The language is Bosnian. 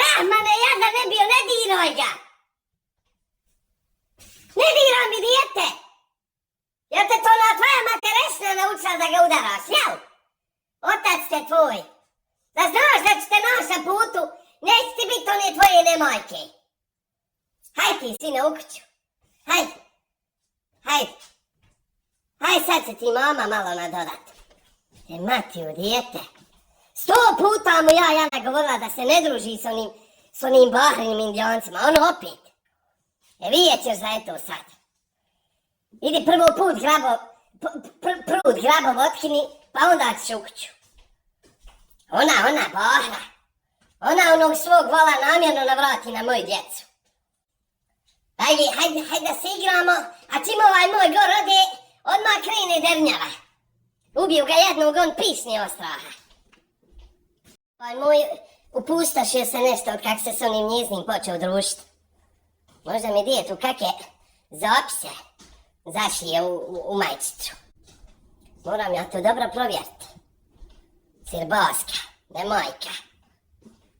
Rahmane, ja da ne bio, ne diraj ga! Ne diraj mi dijete! Jel te to na tvoja materesna naučila da ga udaraš, jel? Otac te tvoj. Da znaš da ćete naša putu, neće ti biti one tvoje nemojke. Hajde ti, sine, u kuću. Hajde. Hajde, sad će ti mama malo nadodat. Matiju, dijete. 100 puta mu Jana govorila da se ne druži s onim bahrenim Indijancima. On opet. Vidjet ćeš za eto sad. Idi prvo prut grabov otkini, pa onda ćeš u kuću. Ona bahra. Ona onog svog vola namjerno navrati na moju djecu. Hajde da se igramo, a čim ovaj moj gor ode, odmah krene dernjava. Ubiju ga jednog, on pisne od straha. Ovaj moj upustašio se nešto od kak se s onim njeznim počeo družiti. Možda mi djetu kakve zapise zašije u majčicu. Moram ja to dobro provjeriti. Sir Boska, ne majka.